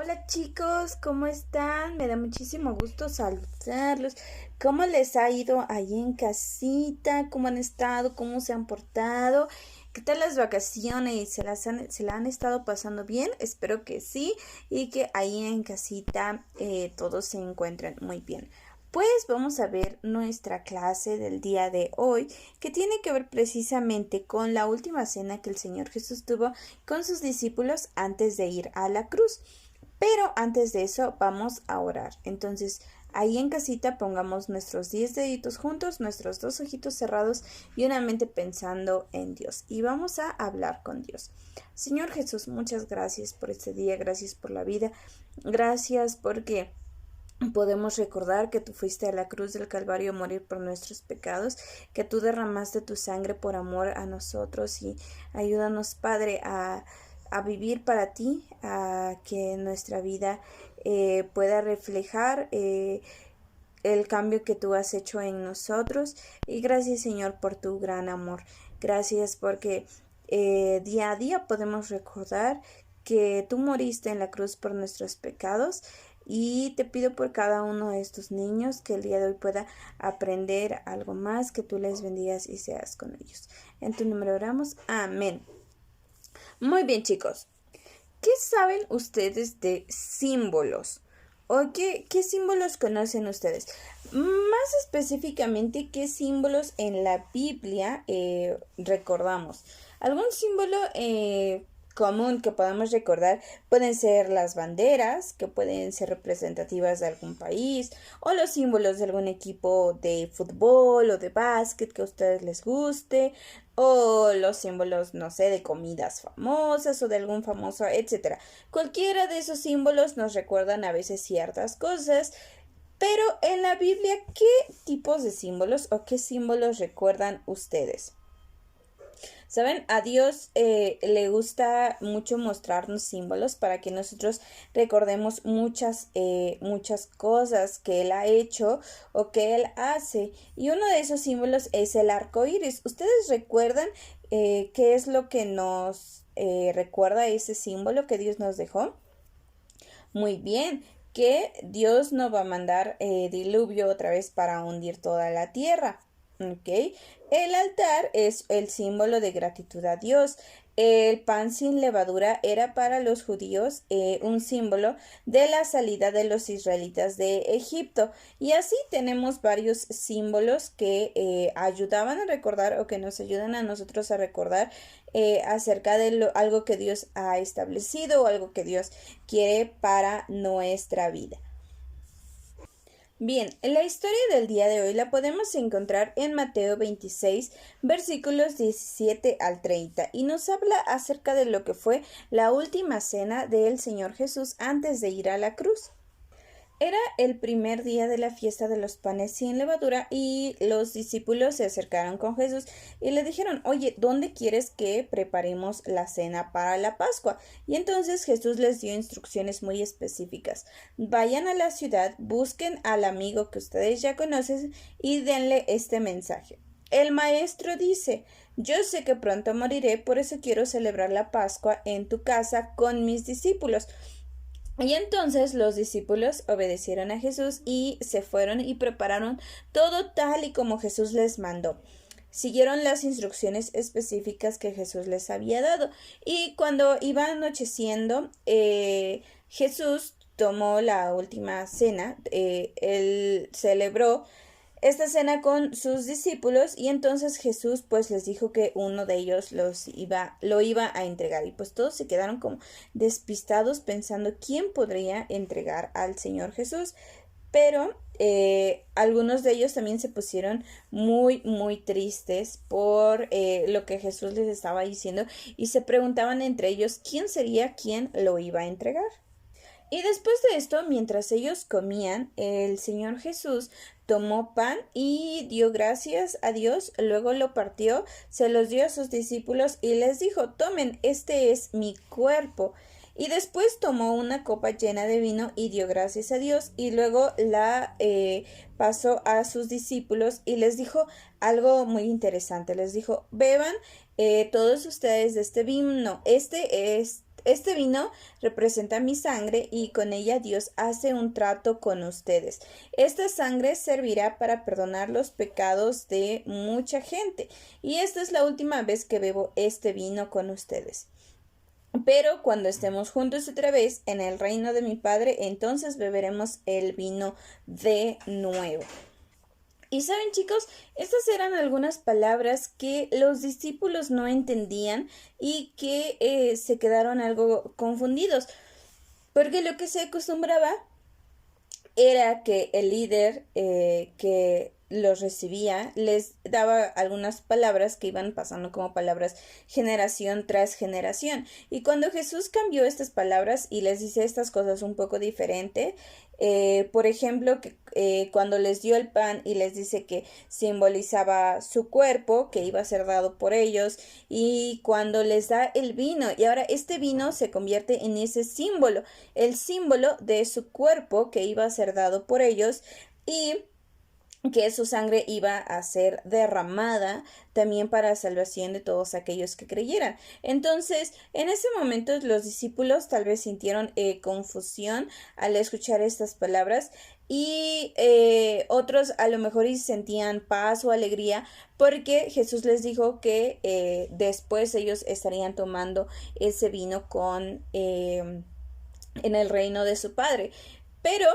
Hola chicos, ¿cómo están? Me da muchísimo gusto saludarlos. ¿Cómo les ha ido ahí en casita? ¿Cómo han estado? ¿Cómo se han portado? ¿Qué tal las vacaciones? ¿Se la han estado pasando bien? Espero que sí y que ahí en casita todos se encuentren muy bien. Pues vamos a ver nuestra clase del día de hoy, que tiene que ver precisamente con la última cena que el Señor Jesús tuvo con sus discípulos antes de ir a la cruz. Pero antes de eso vamos a orar. Entonces, ahí en casita pongamos nuestros 10 deditos juntos, nuestros dos ojitos cerrados y una mente pensando en Dios. Y vamos a hablar con Dios. Señor Jesús, muchas gracias por este día, gracias por la vida, gracias porque podemos recordar que tú fuiste a la cruz del Calvario a morir por nuestros pecados, que tú derramaste tu sangre por amor a nosotros y ayúdanos, Padre, a vivir para ti, a que nuestra vida pueda reflejar el cambio que tú has hecho en nosotros. Y gracias, Señor, por tu gran amor. Gracias porque día a día podemos recordar que tú moriste en la cruz por nuestros pecados. Y te pido por cada uno de estos niños que el día de hoy pueda aprender algo más, que tú les bendigas y seas con ellos. En tu nombre oramos. Amén. Muy bien, chicos. ¿Qué saben ustedes de símbolos? ¿O qué símbolos conocen ustedes? Más específicamente, ¿qué símbolos en la Biblia recordamos? ¿Algún símbolo común que podamos recordar? Pueden ser las banderas, que pueden ser representativas de algún país, o los símbolos de algún equipo de fútbol o de básquet que a ustedes les guste, o los símbolos, no sé, de comidas famosas o de algún famoso, etcétera. Cualquiera de esos símbolos nos recuerdan a veces ciertas cosas, pero en la Biblia, ¿qué tipos de símbolos o qué símbolos recuerdan ustedes? ¿Saben? A Dios le gusta mucho mostrarnos símbolos para que nosotros recordemos muchas cosas que Él ha hecho o que Él hace. Y uno de esos símbolos es el arco iris. ¿Ustedes recuerdan qué es lo que nos recuerda ese símbolo que Dios nos dejó? Muy bien, que Dios no va a mandar diluvio otra vez para hundir toda la tierra. ¿Ok? El altar es el símbolo de gratitud a Dios. El pan sin levadura era para los judíos un símbolo de la salida de los israelitas de Egipto. Y así tenemos varios símbolos que ayudaban a recordar o que nos ayudan a nosotros a recordar acerca de algo que Dios ha establecido o algo que Dios quiere para nuestra vida. Bien, la historia del día de hoy la podemos encontrar en Mateo 26, versículos 17 al 30, y nos habla acerca de lo que fue la última cena del Señor Jesús antes de ir a la cruz. Era el primer día de la fiesta de los panes sin levadura y los discípulos se acercaron con Jesús y le dijeron, oye, ¿dónde quieres que preparemos la cena para la Pascua? Y entonces Jesús les dio instrucciones muy específicas. Vayan a la ciudad, busquen al amigo que ustedes ya conocen y denle este mensaje. El maestro dice, yo sé que pronto moriré, por eso quiero celebrar la Pascua en tu casa con mis discípulos. Y entonces los discípulos obedecieron a Jesús y se fueron y prepararon todo tal y como Jesús les mandó. Siguieron las instrucciones específicas que Jesús les había dado. Y cuando iba anocheciendo, Jesús tomó la última cena. Él celebró esta cena con sus discípulos y entonces Jesús pues les dijo que uno de ellos lo iba a entregar y pues todos se quedaron como despistados pensando quién podría entregar al Señor Jesús, pero algunos de ellos también se pusieron muy tristes por lo que Jesús les estaba diciendo y se preguntaban entre ellos quién sería quien lo iba a entregar. Y después de esto, mientras ellos comían, el Señor Jesús tomó pan y dio gracias a Dios, luego lo partió, se los dio a sus discípulos y les dijo, tomen, este es mi cuerpo. Y después tomó una copa llena de vino y dio gracias a Dios y luego la pasó a sus discípulos y les dijo algo muy interesante. Les dijo, beban todos ustedes de este vino. este vino representa mi sangre y con ella Dios hace un trato con ustedes. Esta sangre servirá para perdonar los pecados de mucha gente y esta es la última vez que bebo este vino con ustedes. Pero cuando estemos juntos otra vez en el reino de mi Padre, entonces beberemos el vino de nuevo. Y saben, chicos, estas eran algunas palabras que los discípulos no entendían y que se quedaron algo confundidos, porque lo que se acostumbraba era que el líder que los recibía les daba algunas palabras que iban pasando como palabras generación tras generación. Y cuando Jesús cambió estas palabras y les dice estas cosas un poco diferente, por ejemplo, cuando les dio el pan y les dice que simbolizaba su cuerpo, que iba a ser dado por ellos, y cuando les da el vino, y ahora este vino se convierte en ese símbolo, el símbolo de su cuerpo que iba a ser dado por ellos, y que su sangre iba a ser derramada también para salvación de todos aquellos que creyeran. Entonces, en ese momento los discípulos tal vez sintieron confusión al escuchar estas palabras y otros a lo mejor sentían paz o alegría porque Jesús les dijo que después ellos estarían tomando ese vino en el reino de su Padre. Pero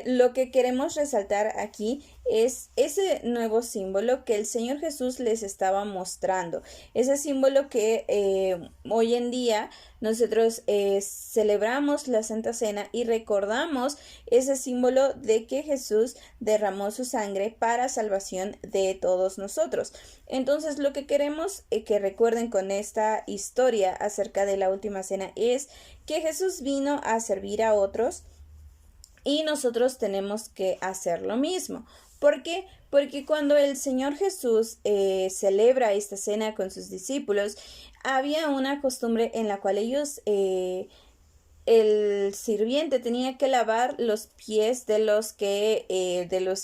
lo que queremos resaltar aquí es ese nuevo símbolo que el Señor Jesús les estaba mostrando, ese símbolo que hoy en día nosotros celebramos la Santa Cena y recordamos ese símbolo de que Jesús derramó su sangre para salvación de todos nosotros. Entonces lo que queremos que recuerden con esta historia acerca de la última cena es que Jesús vino a servir a otros y nosotros tenemos que hacer lo mismo. ¿Por qué? Porque cuando el Señor Jesús celebra esta cena con sus discípulos, había una costumbre en la cual ellos, el sirviente tenía que lavar los pies de los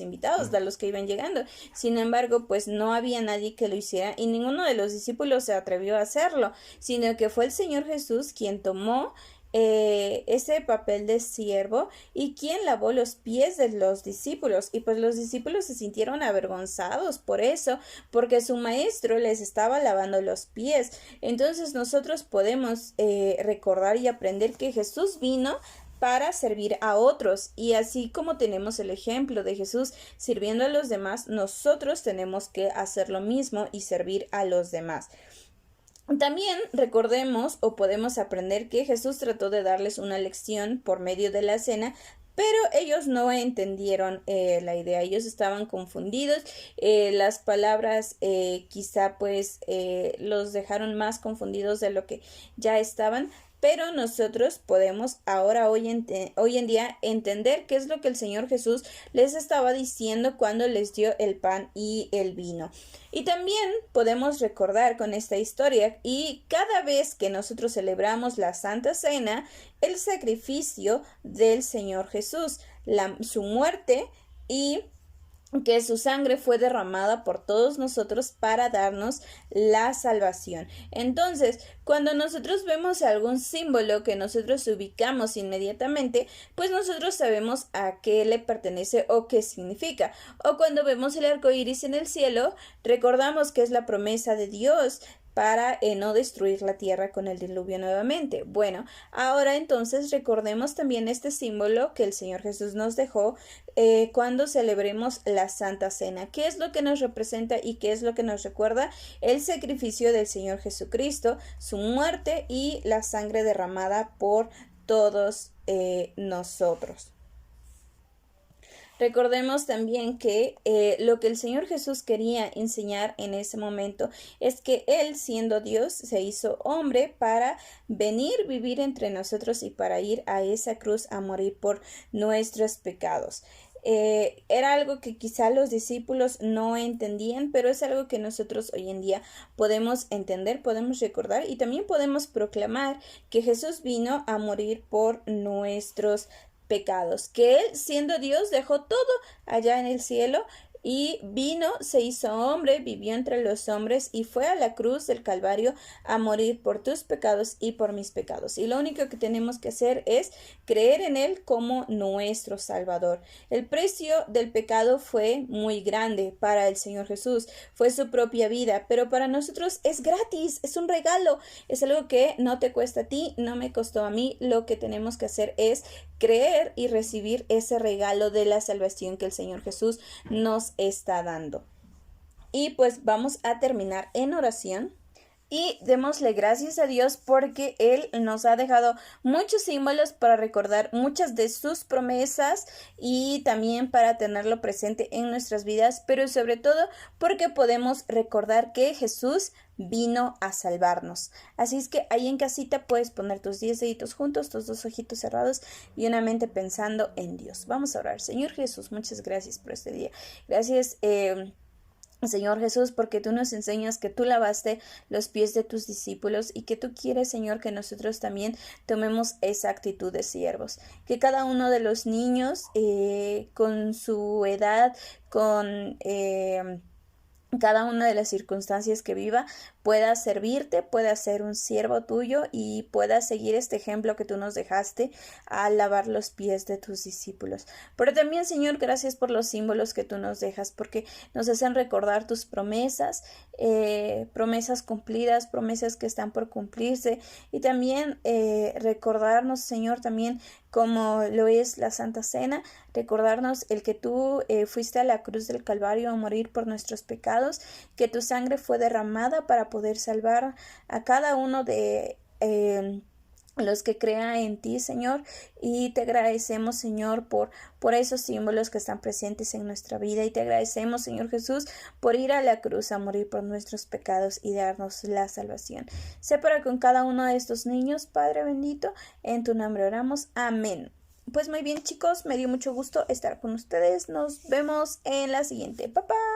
invitados, de los que iban llegando. Sin embargo, pues no había nadie que lo hiciera y ninguno de los discípulos se atrevió a hacerlo, sino que fue el Señor Jesús quien tomó ese papel de siervo y quien lavó los pies de los discípulos, y pues los discípulos se sintieron avergonzados por eso, porque su maestro les estaba lavando los pies. Entonces nosotros podemos recordar y aprender que Jesús vino para servir a otros, y así como tenemos el ejemplo de Jesús sirviendo a los demás, nosotros tenemos que hacer lo mismo y servir a los demás. También recordemos o podemos aprender que Jesús trató de darles una lección por medio de la cena, pero ellos no entendieron la idea, ellos estaban confundidos, las palabras quizá pues los dejaron más confundidos de lo que ya estaban. Pero nosotros podemos ahora hoy en día entender qué es lo que el Señor Jesús les estaba diciendo cuando les dio el pan y el vino. Y también podemos recordar con esta historia y cada vez que nosotros celebramos la Santa Cena, el sacrificio del Señor Jesús, su muerte y que su sangre fue derramada por todos nosotros para darnos la salvación. Entonces, cuando nosotros vemos algún símbolo que nosotros ubicamos inmediatamente, pues nosotros sabemos a qué le pertenece o qué significa. O cuando vemos el arco iris en el cielo, recordamos que es la promesa de Dios para no destruir la tierra con el diluvio nuevamente. Bueno, ahora entonces recordemos también este símbolo que el Señor Jesús nos dejó cuando celebremos la Santa Cena. ¿Qué es lo que nos representa y qué es lo que nos recuerda? El sacrificio del Señor Jesucristo, su muerte y la sangre derramada por todos nosotros. Recordemos también que lo que el Señor Jesús quería enseñar en ese momento es que Él, siendo Dios, se hizo hombre para venir, vivir entre nosotros y para ir a esa cruz a morir por nuestros pecados. Era algo que quizá los discípulos no entendían, pero es algo que nosotros hoy en día podemos entender, podemos recordar y también podemos proclamar que Jesús vino a morir por nuestros pecados, que Él, siendo Dios, dejó todo allá en el cielo y vino, se hizo hombre, vivió entre los hombres y fue a la cruz del Calvario a morir por tus pecados y por mis pecados. Y lo único que tenemos que hacer es creer en Él como nuestro Salvador. El precio del pecado fue muy grande para el Señor Jesús, fue su propia vida, pero para nosotros es gratis, es un regalo, es algo que no te cuesta a ti, no me costó a mí. Lo que tenemos que hacer es creer y recibir ese regalo de la salvación que el Señor Jesús nos está dando. Y pues vamos a terminar en oración. Y démosle gracias a Dios porque Él nos ha dejado muchos símbolos para recordar muchas de sus promesas y también para tenerlo presente en nuestras vidas, pero sobre todo porque podemos recordar que Jesús vino a salvarnos. Así es que ahí en casita puedes poner tus 10 deditos juntos, tus 2 ojitos cerrados y una mente pensando en Dios. Vamos a orar. Señor Jesús, muchas gracias por este día. Gracias, Señor Jesús, porque tú nos enseñas que tú lavaste los pies de tus discípulos y que tú quieres, Señor, que nosotros también tomemos esa actitud de siervos. Que cada uno de los niños, con su edad, con cada una de las circunstancias que viva, pueda servirte, pueda ser un siervo tuyo y pueda seguir este ejemplo que tú nos dejaste al lavar los pies de tus discípulos. Pero también, Señor, gracias por los símbolos que tú nos dejas, porque nos hacen recordar tus promesas, promesas cumplidas, promesas que están por cumplirse, y también recordarnos, Señor, también como lo es la Santa Cena, recordarnos el que tú fuiste a la cruz del Calvario a morir por nuestros pecados, que tu sangre fue derramada para poder salvar a cada uno de los que crean en ti, Señor, y te agradecemos, Señor, por esos símbolos que están presentes en nuestra vida, y te agradecemos, Señor Jesús, por ir a la cruz a morir por nuestros pecados y darnos la salvación. Sé para con cada uno de estos niños, Padre bendito, en tu nombre oramos, amén. Pues muy bien, chicos, me dio mucho gusto estar con ustedes. Nos vemos en la siguiente. Bye bye.